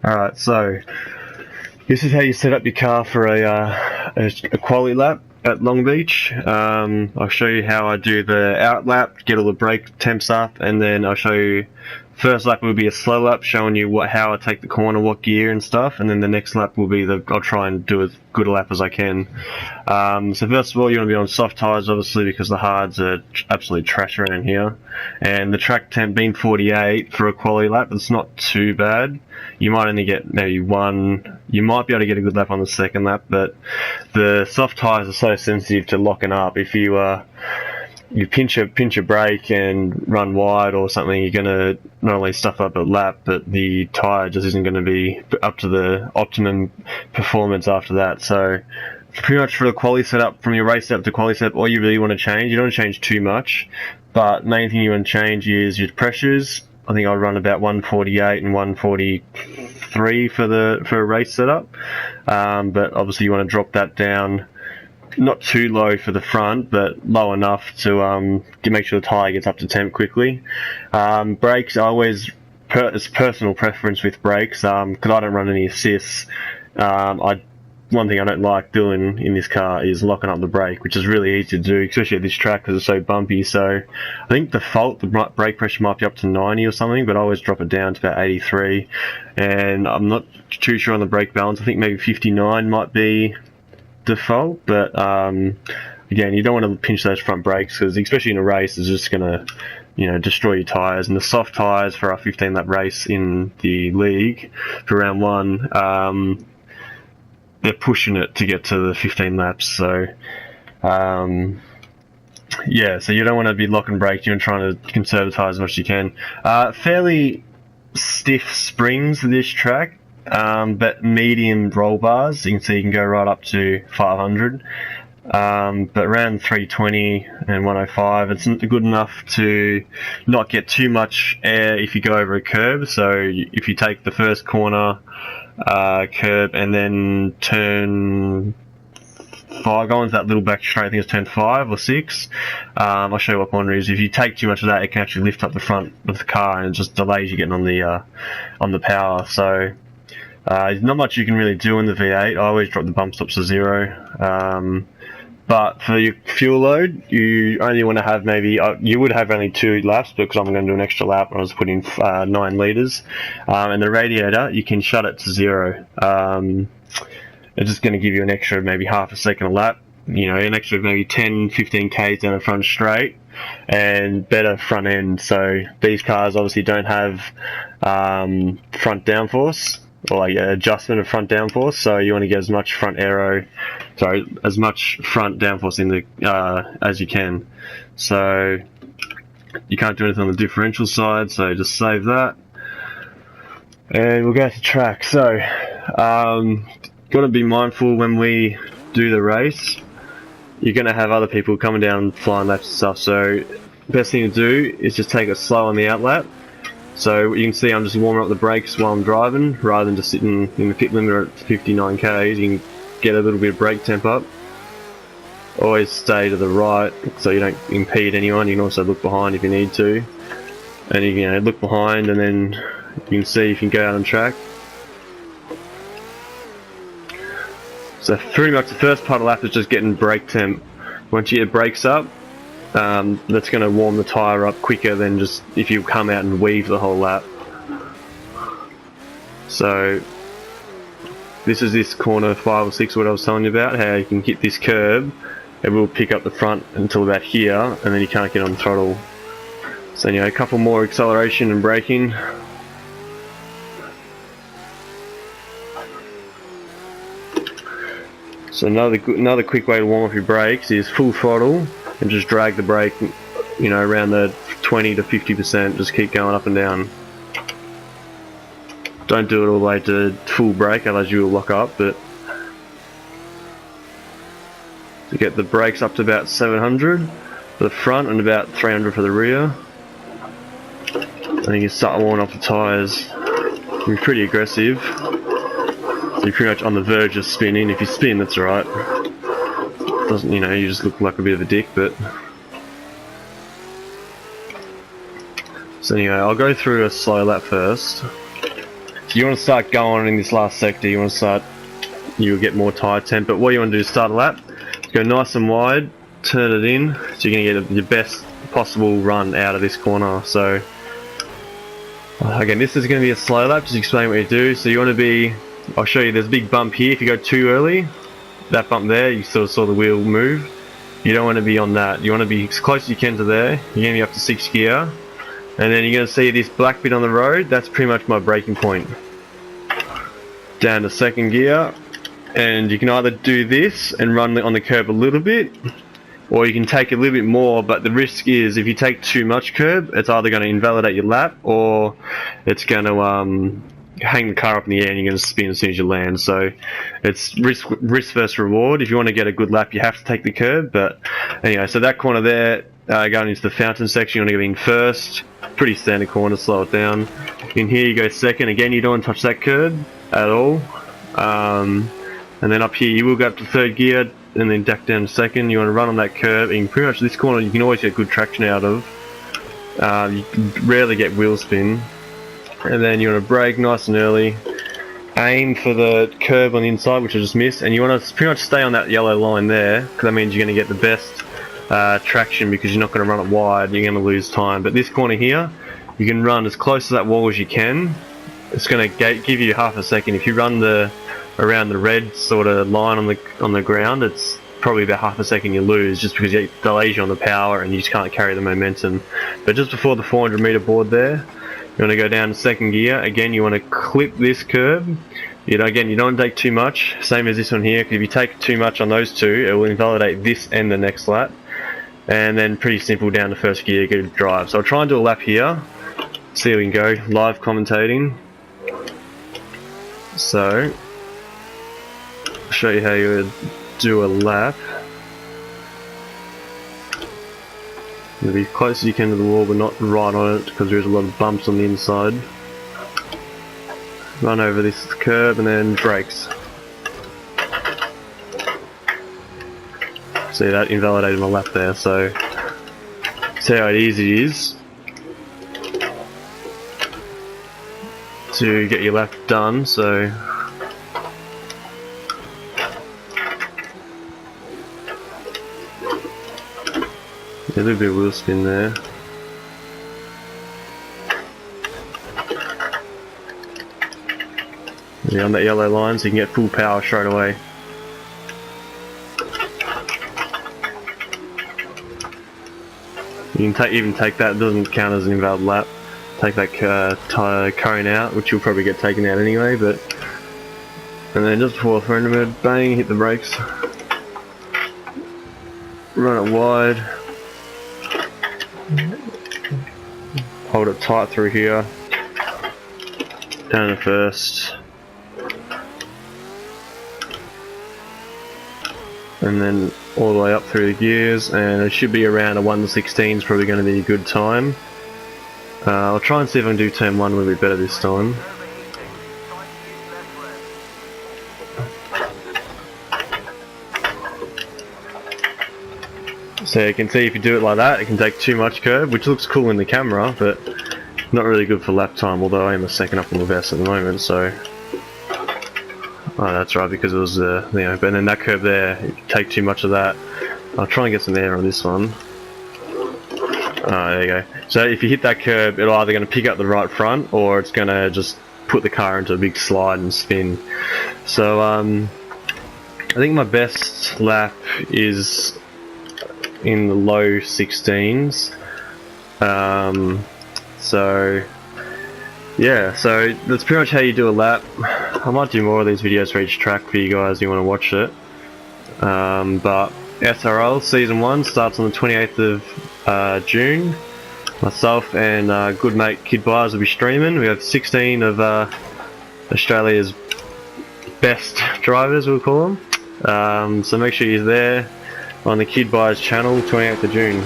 Alright, so this is how you set up your car for a quali lap at Long Beach. I'll show you how I do the out lap, get all the brake temps up, and then I'll show you first lap will be a slow lap showing you how I take the corner, what gear and stuff, and then the next lap will be I'll try and do as good a lap as I can. So first of all, you want to be on soft tyres obviously because the hards are absolute trash around here, and the track temp being 48 for a quali lap, it's not too bad. You might only get maybe one, you might be able to get a good lap on the second lap, but the soft tyres are so sensitive to locking up. If you pinch a brake and run wide or something, you're gonna not only stuff up a lap, but the tyre just isn't going to be up to the optimum performance after that. So pretty much for the quali setup, from your race setup to quali setup, all you really want to change, you don't want to change too much, but main thing you want to change is your pressures. I think I'll run about 148 and 143 for a race setup, but obviously you want to drop that down. Not too low for the front, but low enough to make sure the tyre gets up to temp quickly. Brakes, it's personal preference with brakes, because I don't run any assists. One thing I don't like doing in this car is locking up the brake, which is really easy to do, especially at this track because it's so bumpy. So I think the brake pressure might be up to 90 or something, but I always drop it down to about 83. And I'm not too sure on the brake balance. I think maybe 59 might be default, but again, you don't want to pinch those front brakes because especially in a race it's just gonna destroy your tires. And the soft tires for our 15 lap race in the league for round one, they're pushing it to get to the 15 laps, so yeah, so you don't want to be locking brakes, you're trying to conserve the tires as much as you can. Fairly stiff springs in this track, but medium roll bars. You can see you can go right up to 500, but around 320 and 105 it's not good enough to not get too much air if you go over a curb. So if you take the first corner curb and then turn 5, go into that little back straight, I think it's turn 5 or 6, I'll show you what corner it is. If you take too much of that, it can actually lift up the front of the car and it just delays you getting on the power. So there's not much you can really do in the V8. I always drop the bump stops to 0. But for your fuel load, you only want to have maybe, you would have only 2 laps because I'm going to do an extra lap and I was putting 9 litres. And the radiator, you can shut it to 0. It's just going to give you an extra maybe half a second a lap, an extra maybe 10-15 k's down the front straight and better front end. So these cars obviously don't have front downforce, or like adjustment of front downforce, so you want to get as much front downforce in the as you can. So you can't do anything on the differential side, so just save that and we'll go to track. So got to be mindful when we do the race, you're going to have other people coming down flying laps and stuff, so best thing to do is just take it slow on the out lap. So you can see I'm just warming up the brakes while I'm driving, rather than just sitting in the pit limit at 59 k's. You can get a little bit of brake temp up. Always stay to the right so you don't impede anyone. You can also look behind if you need to. And you can look behind and then you can see if you can go out on track. So pretty much the first part of the lap is just getting brake temp. Once you get brakes up, that's going to warm the tyre up quicker than just if you come out and weave the whole lap. So this is this corner 5 or 6, what I was telling you about, how you can hit this curb, it will pick up the front until about here and then you can't get on the throttle. So a couple more acceleration and braking. So another quick way to warm up your brakes is full throttle and just drag the brake, around the 20 to 50%. Just keep going up and down. Don't do it all the way to full brake, otherwise you will lock up. But to get the brakes up to about 700 for the front and about 300 for the rear, and you can start warming up the tyres. You're pretty aggressive. So you're pretty much on the verge of spinning. If you spin, that's alright. Doesn't, you just look like a bit of a dick, but. So anyway, I'll go through a slow lap first. So you want to start going in this last sector. You'll get more tyre temp. But what you want to do is start a lap, go nice and wide, turn it in, so you're going to get your best possible run out of this corner. So again, this is going to be a slow lap, just explain what you do. So you want to be, I'll show you, there's a big bump here. If you go too early, that bump there, you sort of saw the wheel move. You don't want to be on that. You want to be as close as you can to there. You're going to be up to 6th gear. And then you're going to see this black bit on the road. That's pretty much my braking point. Down to 2nd gear. And you can either do this and run on the curb a little bit, or you can take a little bit more, but the risk is if you take too much curb, it's either going to invalidate your lap, or it's going to hang the car up in the air and you're going to spin as soon as you land. So it's risk versus reward. If you want to get a good lap, you have to take the curb. But anyway, so that corner there, going into the fountain section, you want to go in first. Pretty standard corner, slow it down. In here you go second. Again, you don't want to touch that curb at all. And then up here you will go up to 3rd gear and then back down to 2nd. You want to run on that curb, and pretty much this corner you can always get good traction out of. You rarely get wheel spin. And then you want to brake nice and early, aim for the curb on the inside, which I just missed, and you want to pretty much stay on that yellow line there, because that means you're going to get the best traction, because you're not going to run it wide, you're going to lose time. But this corner here, you can run as close to that wall as you can. It's going to give you half a second. If you run around the red sort of line on the ground, it's probably about half a second you lose, just because it delays you on the power and you just can't carry the momentum. But just before the 400 meter board there, you want to go down to 2nd gear. Again, you want to clip this curb. Again, you don't want to take too much, same as this one here, because if you take too much on those two, it will invalidate this and the next lap. And then pretty simple, down to 1st gear, go to drive. So I'll try and do a lap here, see how we can go, live commentating. So I'll show you how you would do a lap. You'll be close as you can to the wall, but not right on it, because there's a lot of bumps on the inside. Run over this curb and then brakes. See, that invalidated my lap there, so see how easy it is to get your lap done. So a little bit of wheel spin there. Yeah, on that yellow line, so you can get full power straight away. You can even take that, it doesn't count as an invalid lap. Take that tyre cone out, which you'll probably get taken out anyway, but... And then just before 300, bang, hit the brakes. Run it wide. Hold it tight through here. Down to 1st. And then all the way up through the gears, and it should be around a 1 to 16 is probably going to be a good time. I'll try and see if I can do turn 1 a little bit better this time. So you can see if you do it like that, it can take too much curb, which looks cool in the camera, but not really good for lap time, although I am a 2nd up on the vest at the moment, so... Oh, that's right, because it was, but then that curb there, if you take too much of that. I'll try and get some air on this one. Oh, there you go. So if you hit that curb, it'll either going to pick up the right front, or it's going to just put the car into a big slide and spin. So, I think my best lap is in the low 16s. So... yeah, so that's pretty much how you do a lap. I might do more of these videos for each track for you guys if you want to watch it. But SRL Season 1 starts on the 28th of June. Myself and good mate Kid Byers will be streaming. We have 16 of Australia's best drivers, we'll call them. So make sure you're there on the Kid Byers channel, 28th of June.